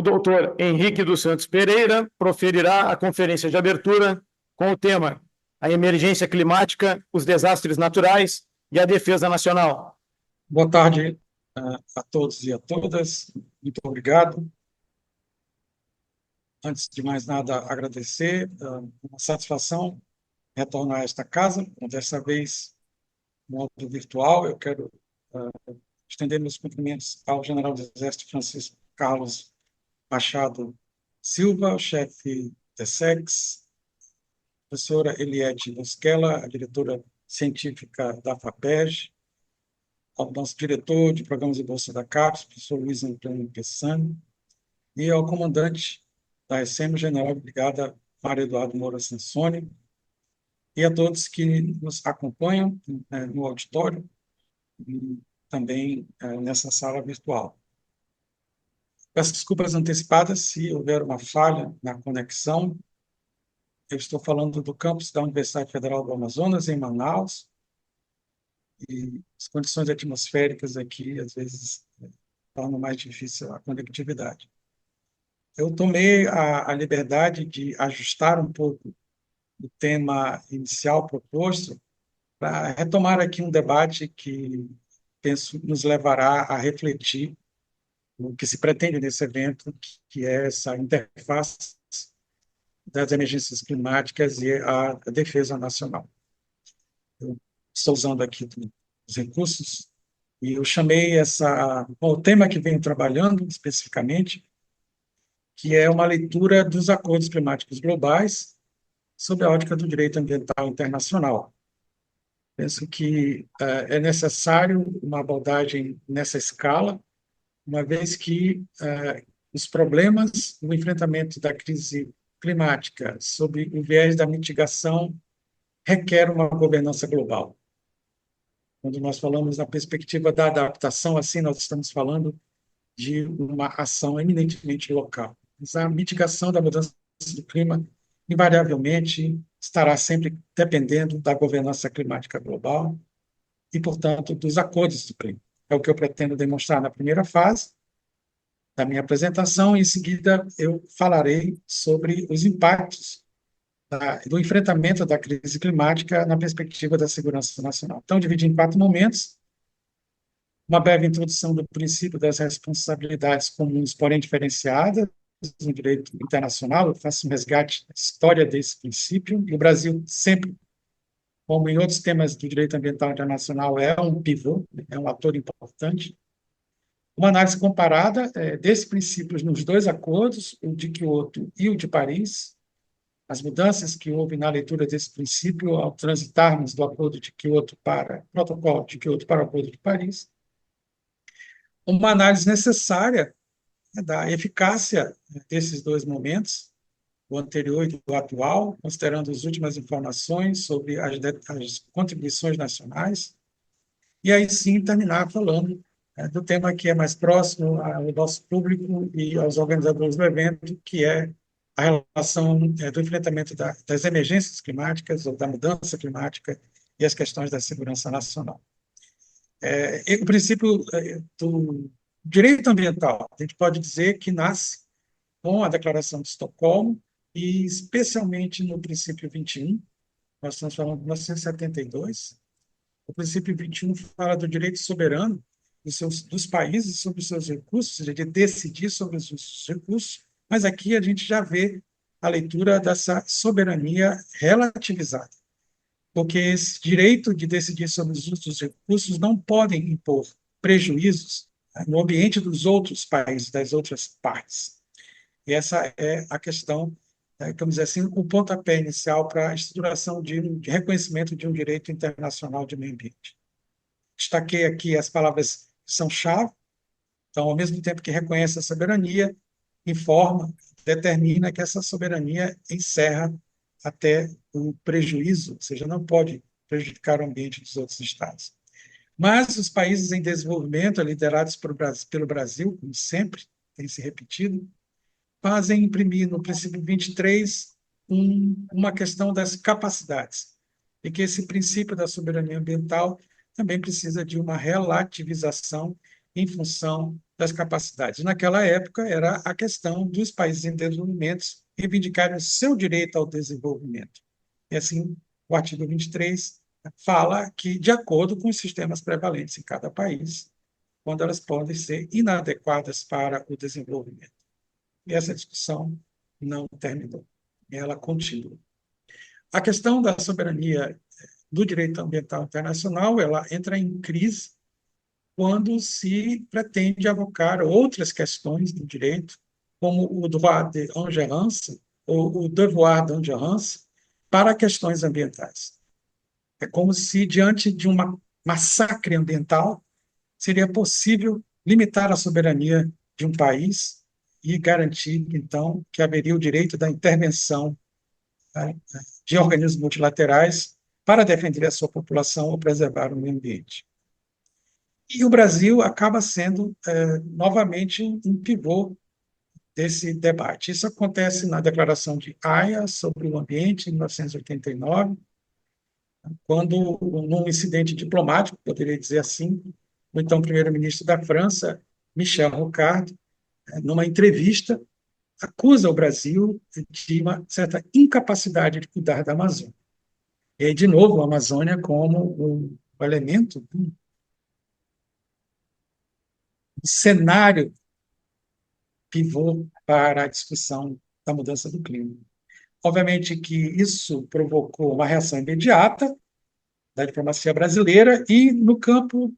doutor Henrique dos Santos Pereira proferirá a conferência de abertura com o tema A Emergência Climática, os Desastres Naturais e a Defesa Nacional. Boa tarde a todos e a todas. Muito obrigado. Antes de mais nada, agradecer. Uma satisfação retornar a esta casa, dessa vez no modo virtual. Eu quero estender meus cumprimentos ao General do Exército Francisco Carlos Machado Silva, chefe da SEX, professora Eliette Mosquela, a diretora científica da FAPERJ, ao nosso diretor de programas de bolsa da CAPES, professor Luiz Antônio Pessani, e ao comandante da SM, general brigada Mário Eduardo Moura Sansoni, e a todos que nos acompanham no auditório e também nessa sala virtual. Peço desculpas antecipadas se houver uma falha na conexão. Eu estou falando do campus da Universidade Federal do Amazonas, em Manaus, e as condições atmosféricas aqui, às vezes, tornam mais difícil a conectividade. Eu tomei a liberdade de ajustar um pouco o tema inicial proposto para retomar aqui um debate que, penso, nos levará a refletir o que se pretende nesse evento, que é essa interface das emergências climáticas e a defesa nacional. Eu estou usando aqui os recursos e eu chamei o tema que venho trabalhando especificamente, que é uma leitura dos acordos climáticos globais sob a ótica do direito ambiental internacional. Penso que é necessário uma abordagem nessa escala, uma vez que os problemas no enfrentamento da crise climática sob o viés da mitigação requer uma governança global. Quando nós falamos na perspectiva da adaptação, assim, nós estamos falando de uma ação eminentemente local. Mas a mitigação da mudança do clima, invariavelmente, estará sempre dependendo da governança climática global e, portanto, dos acordos do clima. É o que eu pretendo demonstrar na primeira fase da minha apresentação, e, em seguida, eu falarei sobre os impactos do enfrentamento da crise climática na perspectiva da segurança nacional. Então, dividi em 4 momentos: uma breve introdução do princípio das responsabilidades comuns, porém diferenciadas, no direito internacional. Eu faço um resgate da história desse princípio, e o Brasil sempre, como em outros temas do direito ambiental internacional, é um pivô, é um ator importante. Uma análise comparada desses princípios nos 2 acordos, o de Quioto e o de Paris, as mudanças que houve na leitura desse princípio ao transitarmos do acordo de Quioto para o protocolo de Quioto para o acordo de Paris. Uma análise necessária da eficácia desses 2 momentos, o anterior e o atual, considerando as últimas informações sobre as contribuições nacionais, e aí sim terminar falando do tema que é mais próximo ao nosso público e aos organizadores do evento, que é a relação do enfrentamento das emergências climáticas ou da mudança climática e as questões da segurança nacional. O princípio do direito ambiental, a gente pode dizer que nasce com a Declaração de Estocolmo, e especialmente no princípio 21, nós estamos falando de 1972, o princípio 21 fala do direito soberano dos países sobre os seus recursos, ou seja, de decidir sobre os seus recursos, mas aqui a gente já vê a leitura dessa soberania relativizada, porque esse direito de decidir sobre os usos dos recursos não podem impor prejuízos no ambiente dos outros países, das outras partes. E essa é a questão, vamos dizer assim, o pontapé inicial para a estruturação de reconhecimento de um direito internacional de meio ambiente. Destaquei aqui as palavras que são chave. Então, ao mesmo tempo que reconhece a soberania, informa, determina que essa soberania encerra até o prejuízo, ou seja, não pode prejudicar o ambiente dos outros estados. Mas os países em desenvolvimento, liderados pelo Brasil, como sempre tem se repetido, fazem imprimir no princípio 23 uma questão das capacidades, e que esse princípio da soberania ambiental também precisa de uma relativização em função das capacidades. Naquela época, era a questão dos países em desenvolvimento reivindicarem o seu direito ao desenvolvimento. E assim, o artigo 23 fala que, de acordo com os sistemas prevalentes em cada país, quando elas podem ser inadequadas para o desenvolvimento. E essa discussão não terminou, ela continua. A questão da soberania do direito ambiental internacional, ela entra em crise quando se pretende avocar outras questões do direito, como o droit de ingérence, ou o devoir d'ingérence, para questões ambientais. É como se, diante de uma massacre ambiental, seria possível limitar a soberania de um país e garantir, então, que haveria o direito da intervenção, né, de organismos multilaterais para defender a sua população ou preservar o meio ambiente. E o Brasil acaba sendo, novamente, um pivô desse debate. Isso acontece na Declaração de Haia sobre o Ambiente, em 1989, quando, num incidente diplomático, poderia dizer assim, o então primeiro-ministro da França, Michel Rocard, numa entrevista, acusa o Brasil de uma certa incapacidade de cuidar da Amazônia. E aí, de novo, a Amazônia como um elemento, um cenário pivô para a discussão da mudança do clima. Obviamente que isso provocou uma reação imediata da diplomacia brasileira e, no campo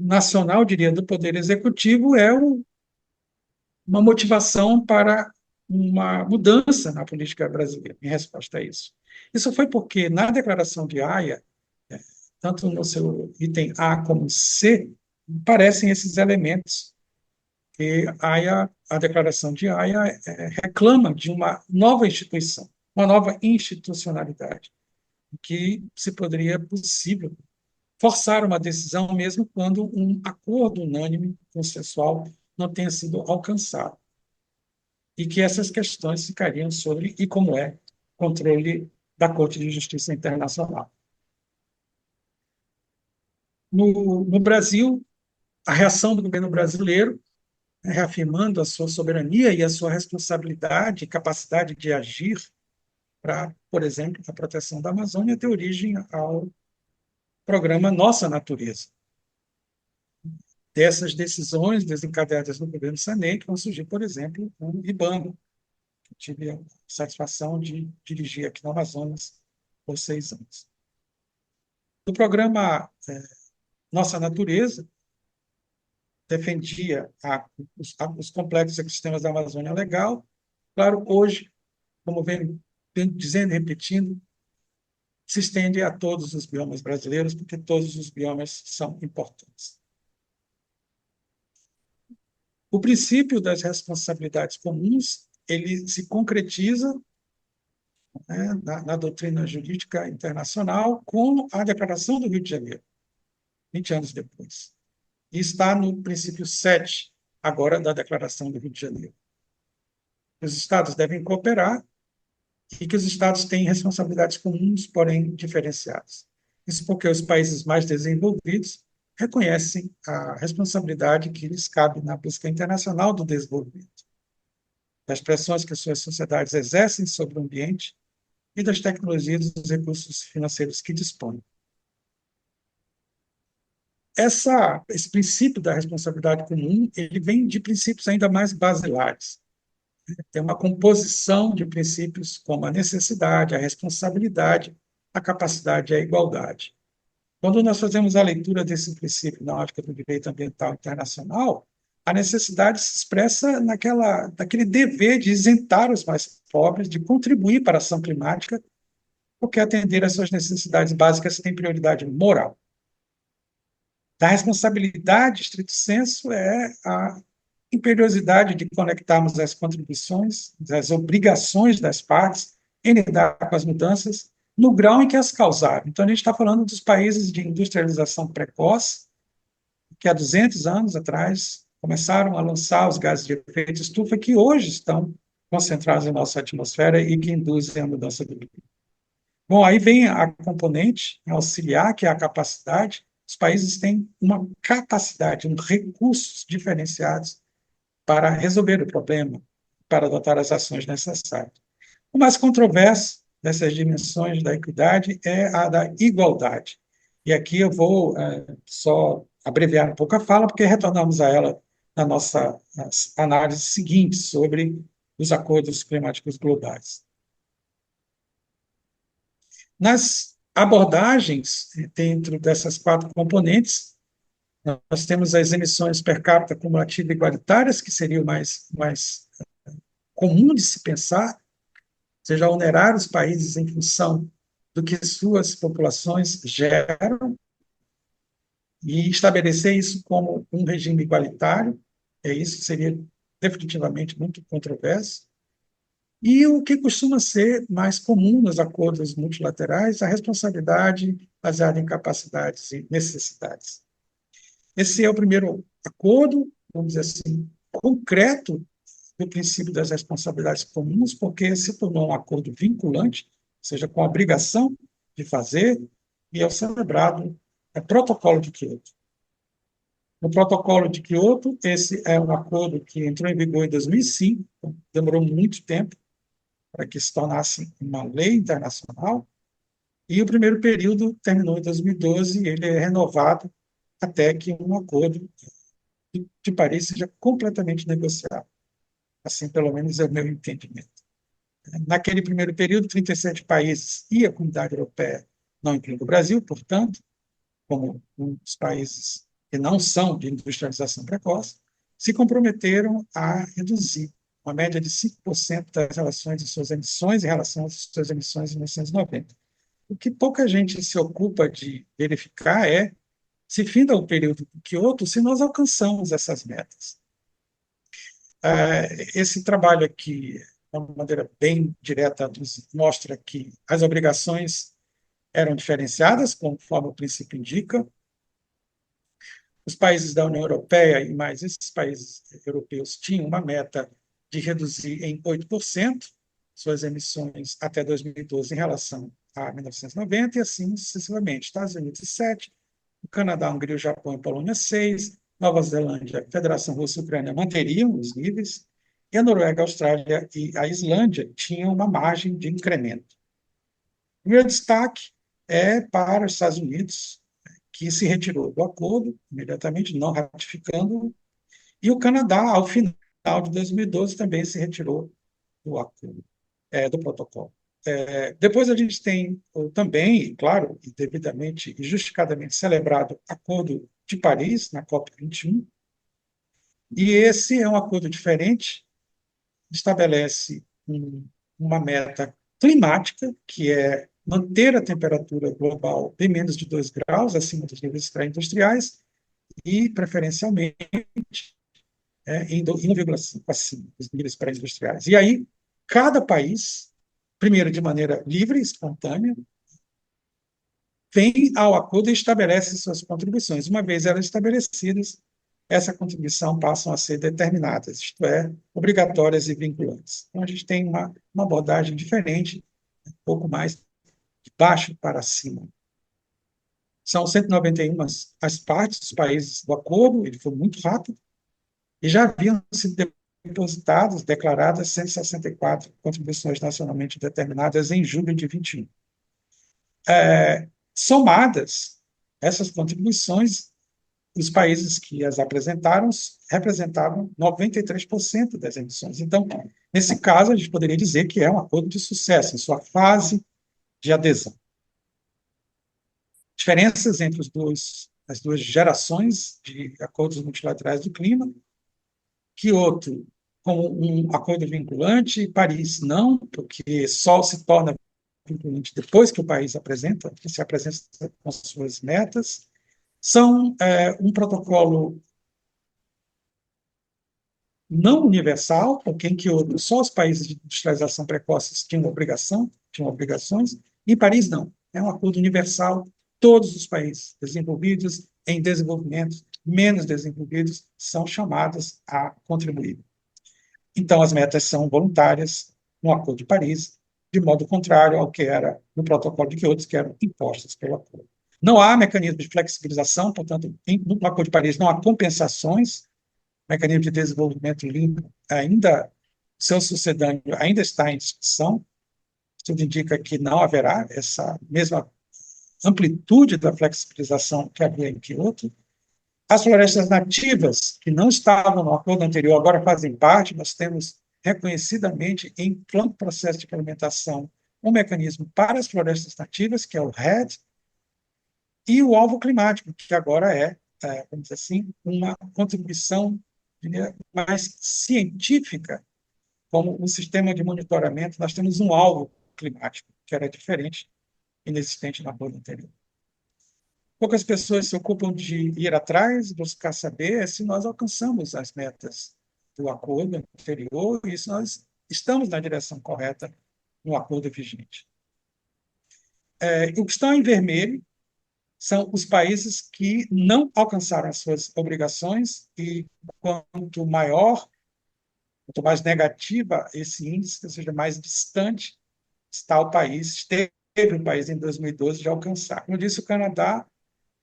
nacional, diria, do Poder Executivo, uma motivação para uma mudança na política brasileira, em resposta a isso. Isso foi porque, na Declaração de Haia, tanto no seu item A como C, aparecem esses elementos que a Declaração de Haia reclama de uma nova instituição, uma nova institucionalidade, que se poderia possível forçar uma decisão mesmo quando um acordo unânime, consensual, não tenha sido alcançado. E que essas questões ficariam sobre, e como é, controle da Corte de Justiça Internacional. No Brasil, a reação do governo brasileiro, reafirmando a sua soberania e a sua responsabilidade e capacidade de agir para, por exemplo, a proteção da Amazônia, deu origem ao programa Nossa Natureza. Dessas decisões desencadeadas no governo Sarney, que vão surgir, por exemplo, o IBAMA, que tive a satisfação de dirigir aqui no Amazonas por 6 anos. O programa Nossa Natureza defendia os complexos ecossistemas da Amazônia Legal. Claro, hoje, como venho dizendo e repetindo, se estende a todos os biomas brasileiros, porque todos os biomas são importantes. O princípio das responsabilidades comuns, ele se concretiza, né, na doutrina jurídica internacional com a Declaração do Rio de Janeiro, 20 anos depois. E está no princípio 7, agora, da Declaração do Rio de Janeiro. Os Estados devem cooperar e que os Estados têm responsabilidades comuns, porém diferenciadas. Isso porque os países mais desenvolvidos reconhecem a responsabilidade que lhes cabe na busca internacional do desenvolvimento, das pressões que suas sociedades exercem sobre o ambiente e das tecnologias e dos recursos financeiros que dispõem. Esse princípio da responsabilidade comum, ele vem de princípios ainda mais basilares. Tem uma composição de princípios como a necessidade, a responsabilidade, a capacidade e a igualdade. Quando nós fazemos a leitura desse princípio na ótica do direito ambiental internacional, a necessidade se expressa naquele dever de isentar os mais pobres, de contribuir para a ação climática, porque atender às suas necessidades básicas tem prioridade moral. Da responsabilidade, estrito senso, é a imperiosidade de conectarmos as contribuições, as obrigações das partes em lidar com as mudanças no grau em que as causaram. Então, a gente está falando dos países de industrialização precoce, que há 200 anos atrás começaram a lançar os gases de efeito de estufa, que hoje estão concentrados em nossa atmosfera e que induzem a mudança do clima. Bom, aí vem a componente auxiliar, que é a capacidade, os países têm uma capacidade, recursos diferenciados para resolver o problema, para adotar as ações necessárias. O mais controverso dessas dimensões da equidade é a da igualdade. E aqui eu vou só abreviar um pouco a fala, porque retornamos a ela na nossa análise seguinte sobre os acordos climáticos globais. Nas abordagens dentro dessas 4 componentes, nós temos as emissões per capita cumulativa igualitárias, que seria o mais comum de se pensar, ou seja, onerar os países em função do que suas populações geram e estabelecer isso como um regime igualitário. Isso seria definitivamente muito controverso. E o que costuma ser mais comum nos acordos multilaterais, a responsabilidade baseada em capacidades e necessidades. Esse é o primeiro acordo, vamos dizer assim, concreto do princípio das responsabilidades comuns, porque se tornou um acordo vinculante, ou seja, com a obrigação de fazer, e é o celebrado Protocolo de Quioto. No Protocolo de Quioto, esse é um acordo que entrou em vigor em 2005, então demorou muito tempo para que se tornasse uma lei internacional, e o primeiro período terminou em 2012, e ele é renovado até que um acordo de Paris seja completamente negociado. Assim, pelo menos, é o meu entendimento. Naquele primeiro período, 37 países e a Comunidade Europeia, não incluindo o Brasil, portanto, como um dos países que não são de industrialização precoce, se comprometeram a reduzir uma média de 5% das relações de suas emissões em relação às suas emissões em 1990. O que pouca gente se ocupa de verificar é se finda o período de Kyoto, se nós alcançamos essas metas. Esse trabalho aqui, de uma maneira bem direta, mostra que as obrigações eram diferenciadas, conforme o princípio indica. Os países da União Europeia e mais esses países europeus tinham uma meta de reduzir em 8% suas emissões até 2012 em relação a 1990 e assim sucessivamente. Estados Unidos 7%, o Canadá, Hungria, o Japão e Polônia 6%, Nova Zelândia, Federação Russa e Ucrânia manteriam os níveis, e a Noruega, a Austrália e a Islândia tinham uma margem de incremento. O meu destaque é para os Estados Unidos, que se retirou do acordo imediatamente, não ratificando, e o Canadá, ao final de 2012, também se retirou do acordo, do protocolo. Depois a gente tem também, claro, e devidamente e justificadamente celebrado Acordo de Paris, na COP21, e esse é um acordo diferente, estabelece uma meta climática, que é manter a temperatura global bem menos de 2 graus, acima dos níveis pré-industriais, e, preferencialmente, em 1,5 acima dos níveis pré-industriais. E aí, cada país, primeiro de maneira livre, espontânea, vem ao acordo e estabelece suas contribuições. Uma vez elas estabelecidas, essa contribuição passam a ser determinadas, isto é, obrigatórias e vinculantes. Então, a gente tem uma abordagem diferente, um pouco mais de baixo para cima. São 191 as partes dos países do acordo, ele foi muito rápido, e já haviam sido depositadas, declaradas 164 contribuições nacionalmente determinadas em julho de 21. Somadas, essas contribuições, os países que as apresentaram representavam 93% das emissões. Então, nesse caso, a gente poderia dizer que é um acordo de sucesso, em sua fase de adesão. Diferenças entre as duas gerações de acordos multilaterais do clima, Kyoto como um acordo vinculante, Paris não, porque só se torna vinculante depois que o país se apresenta com suas metas, são um protocolo não universal, porque em Kyoto só os países de industrialização precoce tinham obrigações, e Paris não. É um acordo universal, todos os países desenvolvidos, em desenvolvimento, menos desenvolvidos, são chamados a contribuir. Então, as metas são voluntárias no Acordo de Paris, de modo contrário ao que era no Protocolo de Kyoto, que eram impostas pelo acordo. Não há mecanismo de flexibilização, portanto, no Acordo de Paris não há compensações, o mecanismo de desenvolvimento limpo ainda, seu sucedâneo ainda está em discussão, tudo indica que não haverá essa mesma amplitude da flexibilização que havia em Kyoto. As florestas nativas, que não estavam no acordo anterior, agora fazem parte, nós temos reconhecidamente em plano processo de implementação um mecanismo para as florestas nativas, que é o REDD, e o alvo climático, que agora vamos dizer assim, uma contribuição mais científica, como um sistema de monitoramento. Nós temos um alvo climático, que era diferente, inexistente na acordo anterior. Poucas pessoas se ocupam de ir atrás, buscar saber se nós alcançamos as metas do acordo anterior e se nós estamos na direção correta no acordo vigente. O que está em vermelho são os países que não alcançaram as suas obrigações e quanto maior, quanto mais negativa esse índice, ou seja, mais distante está o país, esteve o país em 2012 de alcançar. Como disse, o Canadá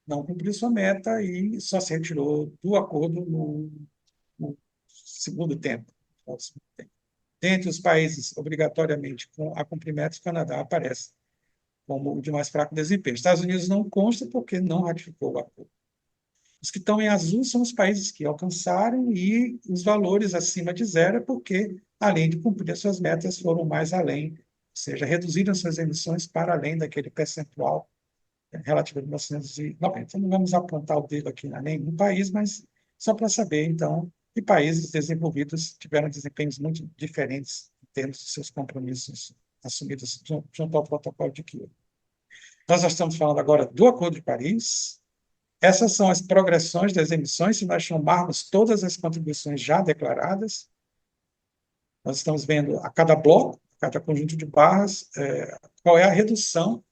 não cumpriu sua meta e só se retirou do acordo no segundo tempo. Dentre os países obrigatoriamente a cumprimento, o Canadá aparece como o de mais fraco desempenho. Estados Unidos não consta porque não ratificou o acordo. Os que estão em azul são os países que alcançaram e os valores acima de zero, porque, além de cumprir as suas metas, foram mais além, ou seja, reduziram suas emissões para além daquele percentual relativo a 1990. Então, não vamos apontar o dedo aqui a nenhum país, mas só para saber, então, que países desenvolvidos tiveram desempenhos muito diferentes em termos de seus compromissos assumidos junto ao protocolo de Kyoto. Nós já estamos falando agora do Acordo de Paris. Essas são as progressões das emissões, se nós somarmos todas as contribuições já declaradas. Nós estamos vendo a cada bloco, a cada conjunto de barras, qual é a redução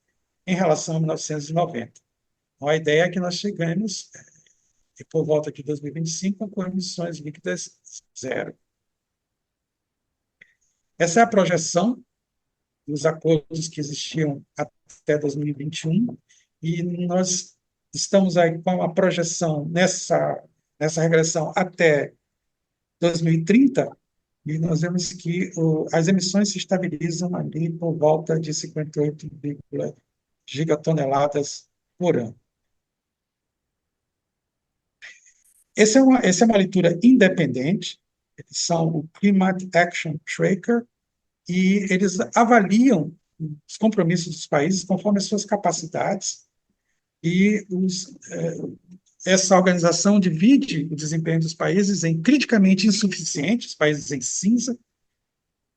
em relação a 1990. Então, a ideia é que nós chegamos, por volta de 2025, com emissões líquidas zero. Essa é a projeção dos acordos que existiam até 2021, e nós estamos aí com uma projeção nessa regressão até 2030, e nós vemos que as emissões se estabilizam ali por volta de 58 gigatoneladas por ano. Essa é uma leitura independente, eles são o Climate Action Tracker, e eles avaliam os compromissos dos países conforme as suas capacidades, e essa organização divide o desempenho dos países em criticamente insuficientes, países em cinza,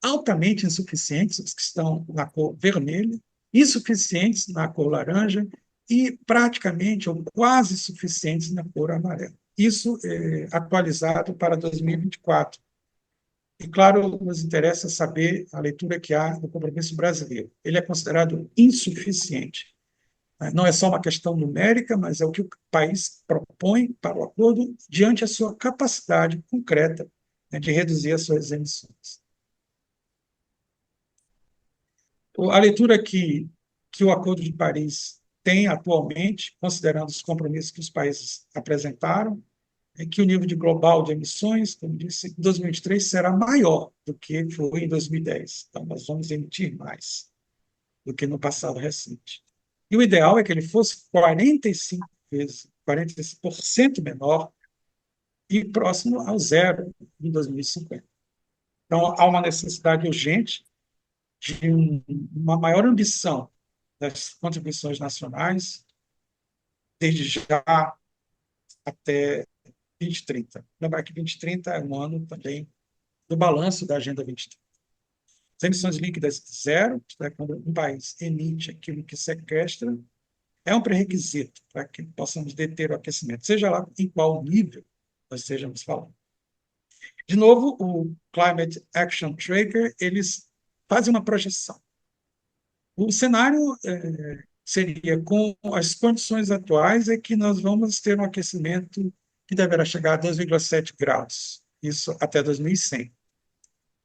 altamente insuficientes, os que estão na cor vermelha, insuficientes na cor laranja e praticamente ou quase suficientes na cor amarela. Isso é atualizado para 2024. E, claro, nos interessa saber a leitura que há do compromisso brasileiro. Ele é considerado insuficiente. Não é só uma questão numérica, mas é o que o país propõe para o acordo diante da sua capacidade concreta, né, de reduzir as suas emissões. A leitura que o Acordo de Paris tem atualmente, considerando os compromissos que os países apresentaram, é que o nível de global de emissões, como disse, em 2023 será maior do que foi em 2010. Então, nós vamos emitir mais do que no passado recente. E o ideal é que ele fosse 45 vezes, 45% menor e próximo ao zero em 2050. Então, há uma necessidade urgente de uma maior ambição das contribuições nacionais, desde já até 2030. Lembrar que 2030 é um ano também do balanço da Agenda 2030. As emissões líquidas zero, quando um país emite aquilo que sequestra, é um pré-requisito para que possamos deter o aquecimento, seja lá em qual nível nós estejamos falando. De novo, o Climate Action Tracker, eles fazem uma projeção. O cenário seria, com as condições atuais, é que nós vamos ter um aquecimento que deverá chegar a 2,7 graus, isso até 2100.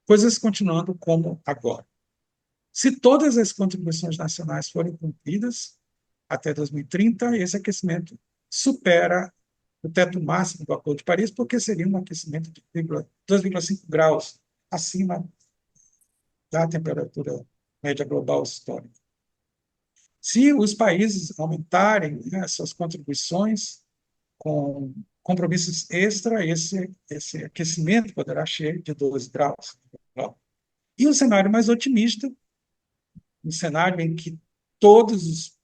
Coisas continuando como agora. Se todas as contribuições nacionais forem cumpridas, até 2030, esse aquecimento supera o teto máximo do Acordo de Paris, porque seria um aquecimento de 2,5 graus acima da temperatura média global histórica. Se os países aumentarem, né, suas contribuições com compromissos extra, esse aquecimento poderá chegar de 12 graus. E um cenário mais otimista, um cenário em que todos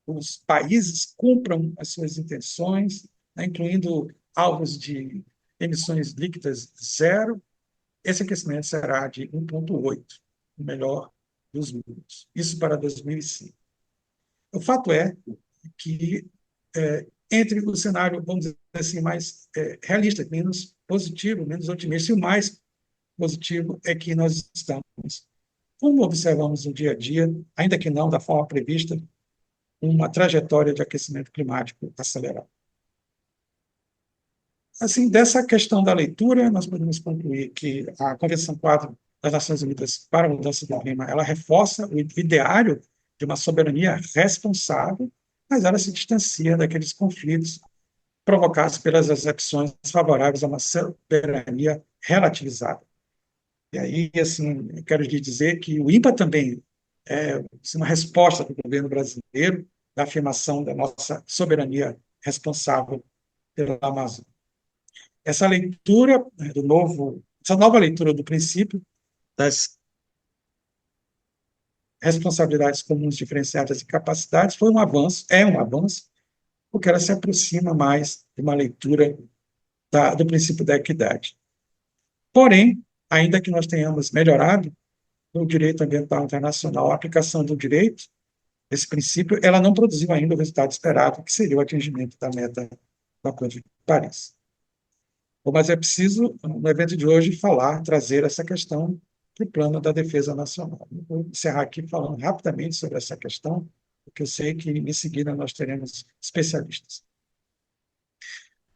os países cumpram as suas intenções, né, incluindo alvos de emissões líquidas zero, esse aquecimento será de 1,8, o melhor dos mundos. Isso para 2005. O fato é que, entre o cenário, vamos dizer assim, mais realista, menos positivo, menos otimista, e o mais positivo é que nós estamos, como observamos no dia a dia, ainda que não da forma prevista, uma trajetória de aquecimento climático acelerado. Assim, dessa questão da leitura, nós podemos concluir que a Convenção Quadro das Nações Unidas para a Mudança do Clima, ela reforça o ideário de uma soberania responsável, mas ela se distancia daqueles conflitos provocados pelas excepções favoráveis a uma soberania relativizada. E aí, assim, eu quero lhe dizer que o INPA também é uma resposta do governo brasileiro da afirmação da nossa soberania responsável pela Amazônia. Essa leitura essa nova leitura do princípio das responsabilidades comuns diferenciadas e capacidades foi um avanço, é um avanço, porque ela se aproxima mais de uma leitura do princípio da equidade. Porém, ainda que nós tenhamos melhorado no direito ambiental internacional a aplicação do direito, esse princípio, ela não produziu ainda o resultado esperado, que seria o atingimento da meta do Acordo de Paris. Mas é preciso, no evento de hoje, trazer essa questão para o plano da defesa nacional. Vou encerrar aqui falando rapidamente sobre essa questão, porque eu sei que, em seguida, nós teremos especialistas.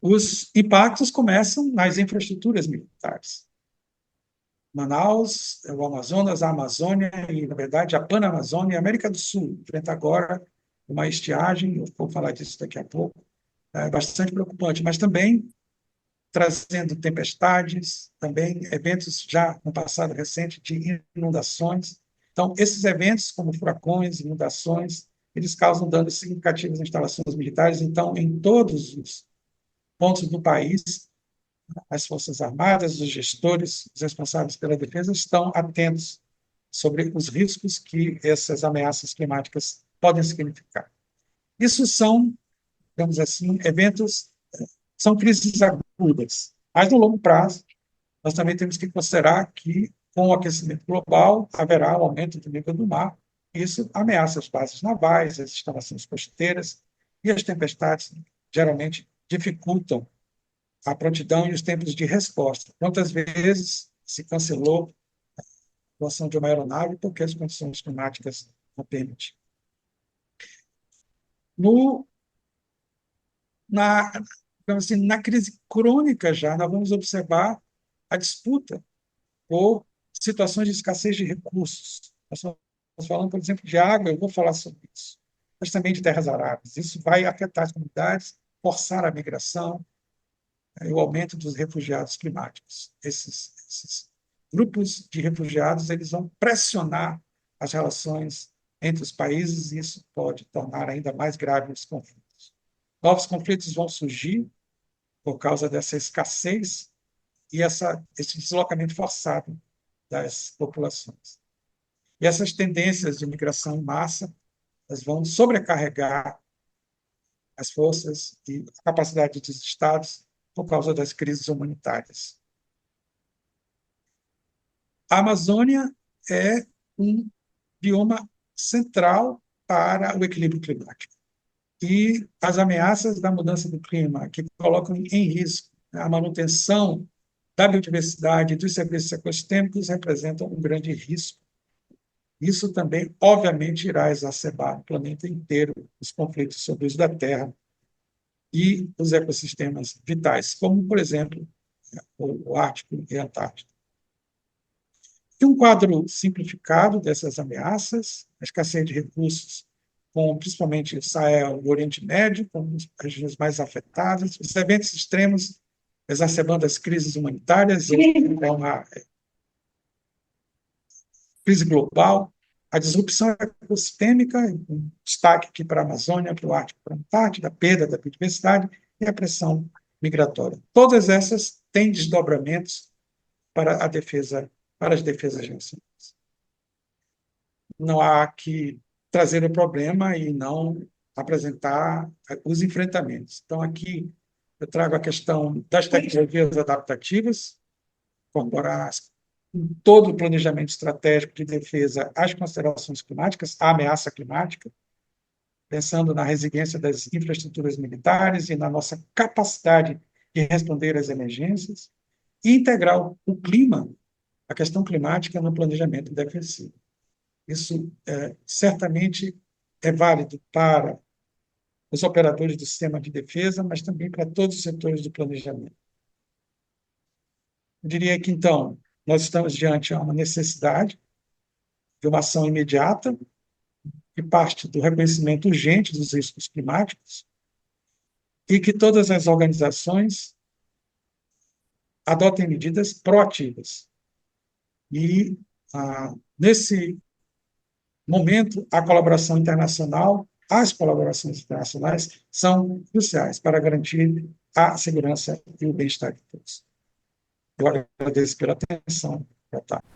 Os impactos começam nas infraestruturas militares. Manaus, o Amazonas, a Amazônia e, na verdade, a Panamazônia e a América do Sul enfrenta agora uma estiagem, eu vou falar disso daqui a pouco, é bastante preocupante, mas também trazendo tempestades, também eventos já no passado recente de inundações. Então, esses eventos, como furacões, inundações, eles causam danos significativos às instalações militares. Então, em todos os pontos do país, as Forças Armadas, os gestores, os responsáveis pela defesa estão atentos sobre os riscos que essas ameaças climáticas podem significar. Isso são, digamos assim, são crises agudas, mas no longo prazo nós também temos que considerar que com o aquecimento global haverá um aumento do nível do mar, e isso ameaça as bases navais, as instalações costeiras, e as tempestades geralmente dificultam a prontidão e os tempos de resposta. Quantas vezes se cancelou a doação de uma aeronave porque as condições climáticas não permitiam. Então, assim, na crise crônica já, nós vamos observar a disputa por situações de escassez de recursos. Nós estamos falando, por exemplo, de água, eu vou falar sobre isso, mas também de terras aráveis. Isso vai afetar as comunidades, forçar a migração, o aumento dos refugiados climáticos. Esses grupos de refugiados eles vão pressionar as relações entre os países e isso pode tornar ainda mais graves os conflitos. Novos conflitos vão surgir por causa dessa escassez e esse deslocamento forçado das populações. E essas tendências de migração em massa elas vão sobrecarregar as forças e a capacidade dos estados por causa das crises humanitárias. A Amazônia é um bioma central para o equilíbrio climático. E as ameaças da mudança do clima, que colocam em risco a manutenção da biodiversidade e dos serviços ecossistêmicos, representam um grande risco. Isso também, obviamente, irá exacerbar o planeta inteiro os conflitos sobre o uso da terra e os ecossistemas vitais, como, por exemplo, o Ártico e a Antártida. E um quadro simplificado dessas ameaças, a escassez de recursos com principalmente o Sahel e o Oriente Médio, como as regiões mais afetadas, os eventos extremos exacerbando as crises humanitárias, é uma crise global, a disrupção ecossistêmica, um destaque aqui para a Amazônia, para o Ártico, para a Antártida, a perda da biodiversidade e a pressão migratória. Todas essas têm desdobramentos para a defesa, para as defesas nacionais. Não há que trazer o problema e não apresentar os enfrentamentos. Então, aqui eu trago a questão das tecnologias adaptativas, incorporar em todo o planejamento estratégico de defesa as considerações climáticas, a ameaça climática, pensando na resiliência das infraestruturas militares e na nossa capacidade de responder às emergências, e integrar o clima, a questão climática, no planejamento defensivo. Isso certamente é válido para os operadores do sistema de defesa, mas também para todos os setores do planejamento. Eu diria que, então, nós estamos diante de uma necessidade de uma ação imediata, que parte do reconhecimento urgente dos riscos climáticos, e que todas as organizações adotem medidas proativas. E, nesse momento, a colaboração internacional, as colaborações internacionais são cruciais para garantir a segurança e o bem-estar de todos. Eu agradeço pela atenção. Boa tarde.